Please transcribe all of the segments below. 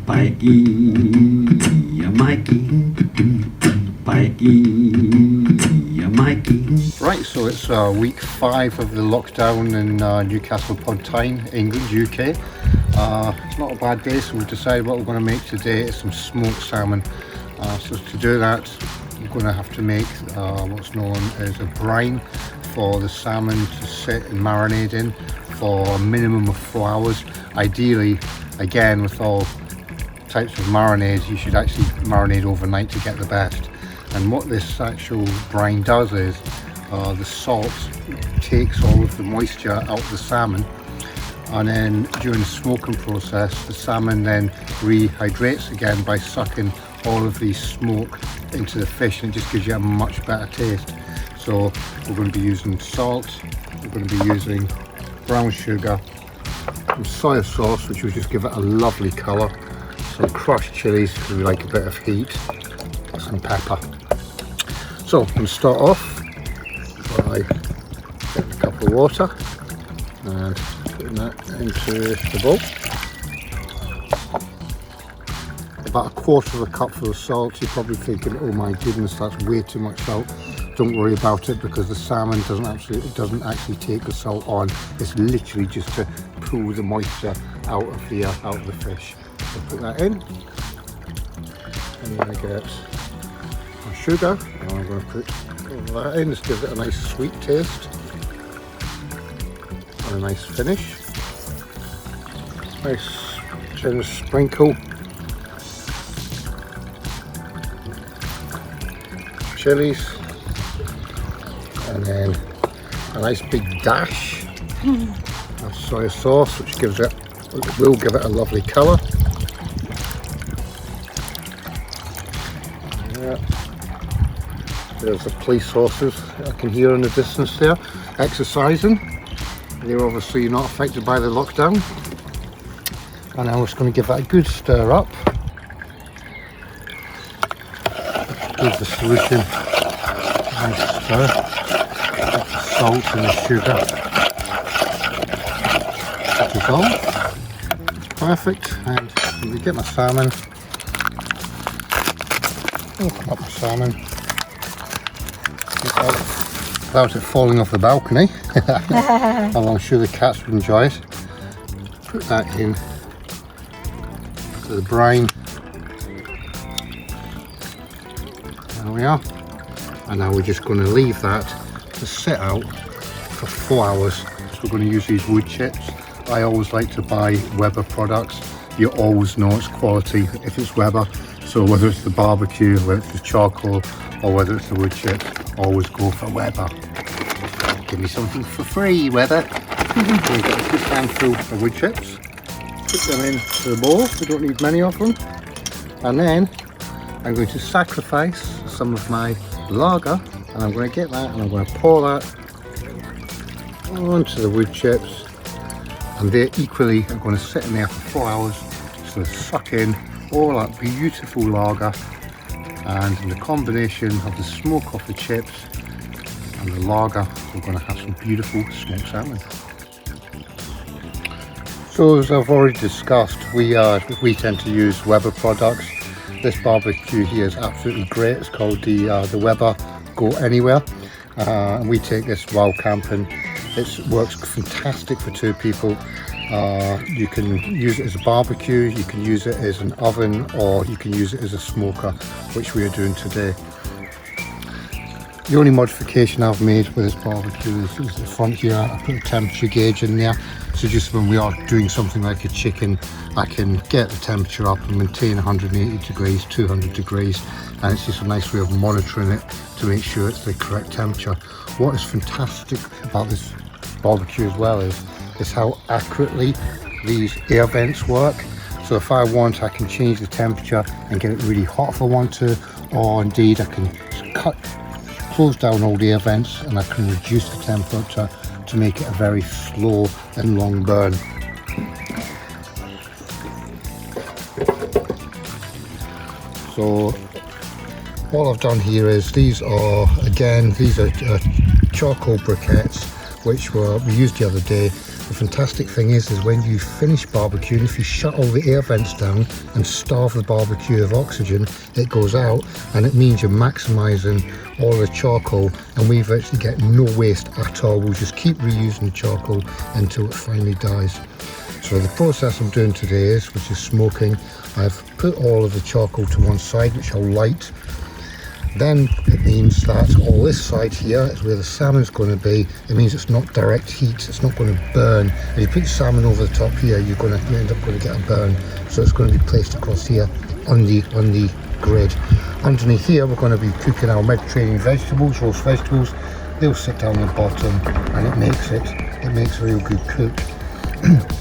Pikey, Mikey, Pikey, Mikey. Right, so it's week 5 of the lockdown in Newcastle upon Tyne, England, UK. It's not a bad day, so we've decided what we're going to make today is some smoked salmon. So to do that, we're going to have to make what's known as a brine for the salmon to sit and marinate in for a minimum of 4 hours. Ideally, again, with all types of marinades, you should actually marinate overnight to get the best. And what this actual brine does is the salt takes all of the moisture out of the salmon, and then during the smoking process the salmon then rehydrates again by sucking all of the smoke into the fish, and it just gives you a much better taste. So we're going to be using salt, we're going to be using brown sugar, some soy sauce which will just give it a lovely colour, some crushed chilies because we like a bit of heat, some pepper. So I'm going to start off by getting a cup of water and putting that into the bowl. About a quarter of a cup for the salt. You're probably thinking, oh my goodness, that's way too much salt. Don't worry about it, because the salmon doesn't actually take the salt on. It's literally just to pull the moisture out of the fish. So put that in, and then I get my sugar, and I'm going to put all that in. This gives it a nice sweet taste and a nice finish. Nice generous sprinkle, chilies, and then a nice big dash of soy sauce, which will give it a lovely colour. Yeah. There's the police horses I can hear in the distance there, exercising. They're obviously not affected by the lockdown. And I'm just going to give that a good stir up. Give the solution a nice stir. Get the salt and the sugar to dissolve. Perfect. And we get my salmon. Open up my salmon without it falling off the balcony. And I'm sure the cats would enjoy it. Put that in to the brine. There we are. And now we're just going to leave that to sit out for 4 hours. So we're going to use these wood chips. I always like to buy Weber products. You always know it's quality if it's Weber. So whether it's the barbecue, whether it's the charcoal, or whether it's the wood chips, always go for Weber. Give me something for free, Weber. We've got a good handful of wood chips. Put them into the bowl. We don't need many of them. And then I'm going to sacrifice some of my lager, and I'm going to get that and I'm going to pour that onto the wood chips, and they equally are going to sit in there for 4 hours, so suck in all that beautiful lager, and the combination of the smoke off the chips and the lager, we're going to have some beautiful smoked salmon. So as I've already discussed, we tend to use Weber products. This barbecue here is absolutely great. It's called the Weber Go Anywhere, and we take this while camping. It works fantastic for 2 people. You can use it as a barbecue, you can use it as an oven, or you can use it as a smoker, which we are doing today. The only modification I've made with this barbecue is the front here. I put a temperature gauge in there, so just when we are doing something like a chicken, I can get the temperature up and maintain 180 degrees, 200 degrees, and it's just a nice way of monitoring it to make sure it's the correct temperature. What is fantastic about this barbecue as well is how accurately these air vents work. So if I want, I can change the temperature and get it really hot if I want to, or indeed I can close down all the air vents and I can reduce the temperature to make it a very slow and long burn. So all I've done here is these are charcoal briquettes which we used the other day. The fantastic thing is when you finish barbecuing, if you shut all the air vents down and starve the barbecue of oxygen, it goes out, and it means you're maximising all the charcoal, and we virtually get no waste at all. We'll just keep reusing the charcoal until it finally dies. So the process I'm doing today is, which is smoking, I've put all of the charcoal to one side, which I'll light. Then it means that all this side here is where the salmon's going to be. It means it's not direct heat, it's not going to burn. If you put your salmon over the top here, you end up going to get a burn. So it's going to be placed across here on the grid. Underneath here, we're going to be cooking our Mediterranean vegetables, roast vegetables. They'll sit down the bottom, and it makes a real good cook.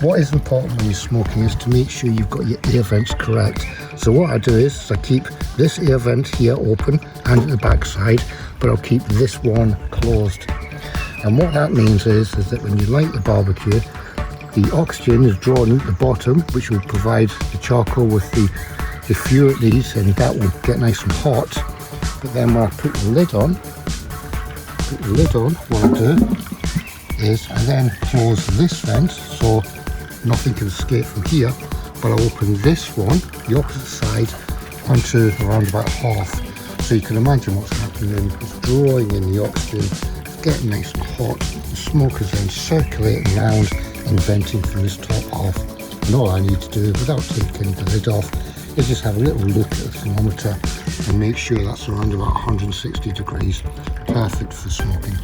What is important when you're smoking is to make sure you've got your air vents correct. So what I do is I keep this air vent here open and at the back side, but I'll keep this one closed. And what that means is that when you light the barbecue, the oxygen is drawn at the bottom, which will provide the charcoal with the fuel it needs, and that will get nice and hot. But then when I put the lid on, what I do is I then close this vent so nothing can escape from here, but I'll open this one, the opposite side, onto around about half. So you can imagine what's happening. It's drawing in the oxygen, it's getting nice and hot. The smoke is then circulating around and venting from this top half. And all I need to do, without taking the lid off, is just have a little look at the thermometer and make sure that's around about 160 degrees. Perfect for smoking.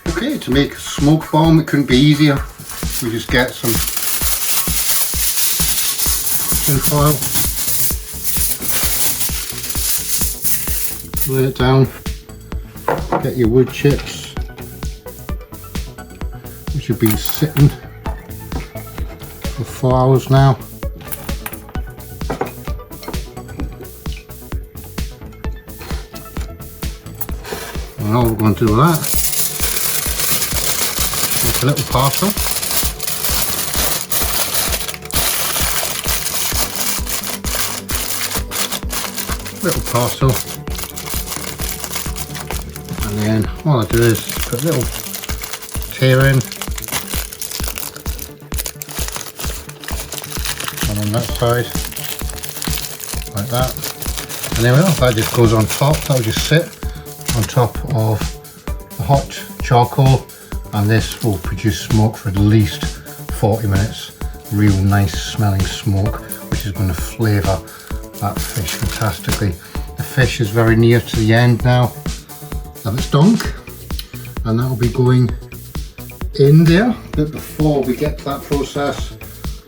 Okay, to make a smoke bomb, it couldn't be easier. We just get some tin foil, lay it down, get your wood chips, which have been sitting for 4 hours now. And all we're going to do with that, make a little parcel. And then all I do is put a little tear in, and on that side, like that. And there we are, that just goes on top. That'll just sit on top of the hot charcoal, and this will produce smoke for at least 40 minutes. Real nice smelling smoke, which is going to flavour that fish fantastically. The fish is very near to the end now of its dunk, and that will be going in there. But before we get to that process,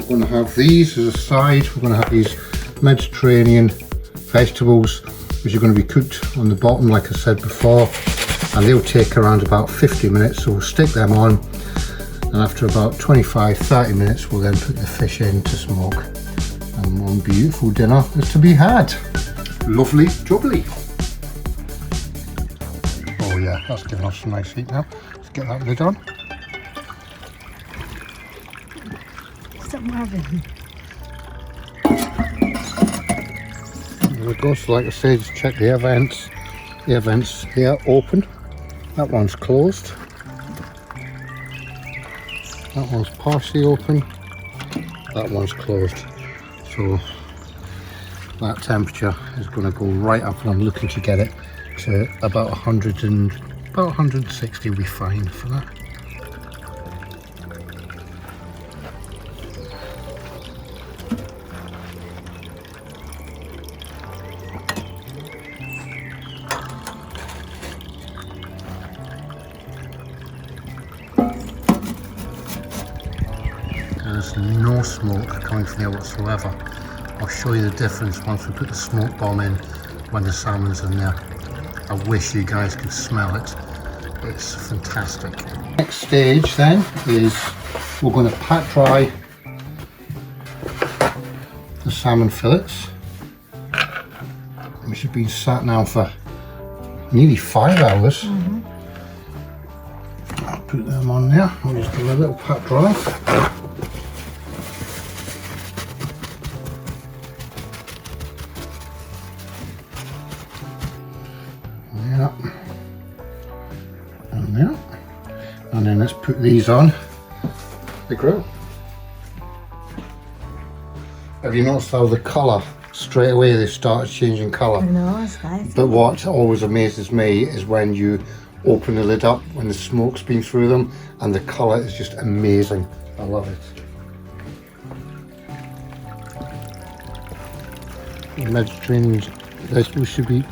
we're going to have these as a side. We're going to have these Mediterranean vegetables, which are going to be cooked on the bottom like I said before, and they'll take around about 50 minutes. So we'll stick them on, and after about 25-30 minutes we'll then put the fish in to smoke, and one beautiful dinner is to be had. Lovely jubbly. Oh yeah, that's giving us some nice heat now. Let's get that lid on. Stop moving. There we go. So like I said, just check the air vents. The air vents here open. That one's closed. That one's partially open. That one's closed. So that temperature is going to go right up, and I'm looking to get it to about 160 will be fine for that. There's no smoke coming from there whatsoever. I'll show you the difference once we put the smoke bomb in, when the salmon's in there. I wish you guys could smell it. It's fantastic. Next stage then is we're going to pat dry the salmon fillets, which have been sat now for nearly 5 hours. I'll put them on there. I'll just give it a little pat dry. Yeah. And there. And then let's put these on the grill. Have you noticed how the colour, straight away they start changing colour? No, it's nice. But what always amazes me is when you open the lid up, when the smoke's been through them, and the colour is just amazing. I love it. The Mediterranean vegetables should be,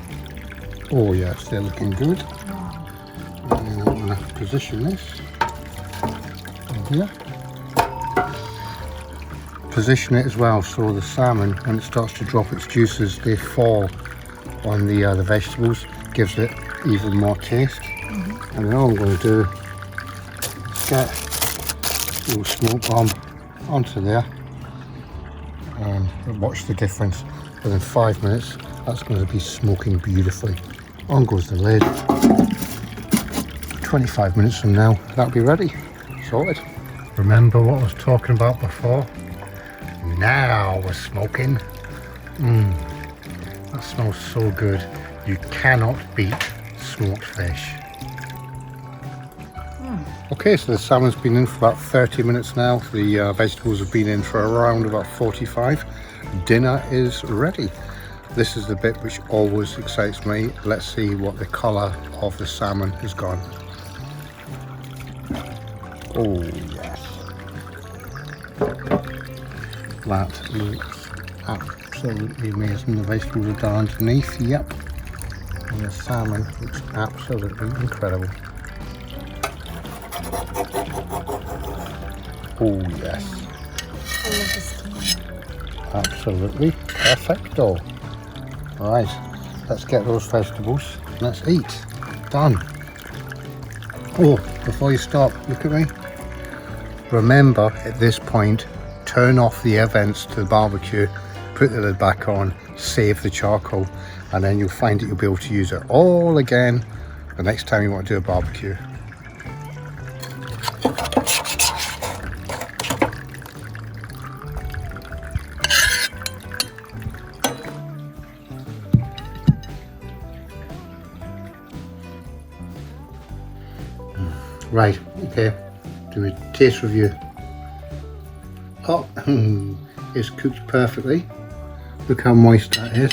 oh yes, they're looking good. And then I'm going to position this here. Position it as well so the salmon, when it starts to drop its juices, they fall on the vegetables, gives it even more taste. And then all I'm going to do is get a little smoke bomb onto there and watch the difference. Within 5 minutes that's going to be smoking beautifully. On goes the lid. 25 minutes from now that'll be ready, sorted. Remember what I was talking about before? Now we're smoking. That smells so good. You cannot beat smoked fish. Okay, so the salmon's been in for about 30 minutes now. The vegetables have been in for around about 45. Dinner is ready. This is the bit which always excites me. Let's see what the colour of the salmon has gone. Oh yes. That looks absolutely amazing. The vegetables are down underneath, yep. And the salmon looks absolutely incredible. Oh yes. I love the skin. Absolutely perfecto. Right, let's get those vegetables. Let's eat. Done. Oh, before you stop, look at me. Remember at this point, turn off the air vents to the barbecue, put the lid back on, save the charcoal, and then you'll find that you'll be able to use it all again the next time you want to do a barbecue. Right, okay, do a taste review. Oh, it's cooked perfectly. Look how moist that is.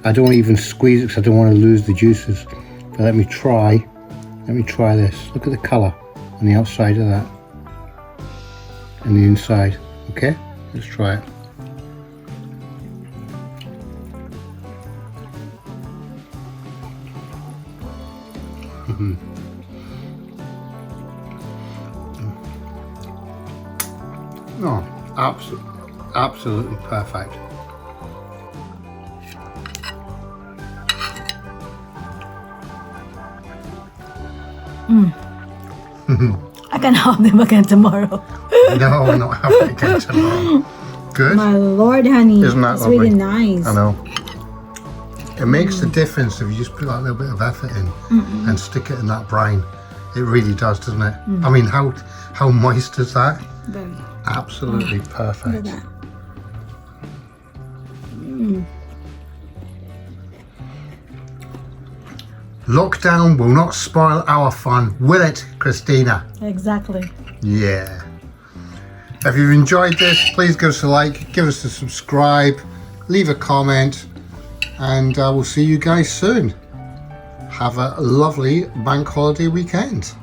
I don't even squeeze it because I don't want to lose the juices. But let me try this. Look at the colour on the outside of that and the inside. Okay, let's try it. Oh, absolutely perfect. I can have them again tomorrow. No, we're not having it again tomorrow. Good. My lord, honey. Isn't that it's lovely? really nice. I know. It makes a difference if you just put that little bit of effort in and stick it in that brine. It really does, doesn't it? I mean, how moist is that? Very. Absolutely Look at perfect. that. Lockdown will not spoil our fun, will it, Christina? Exactly. Yeah. If you've enjoyed this, please give us a like, give us a subscribe, leave a comment, and we'll see you guys soon. Have a lovely bank holiday weekend.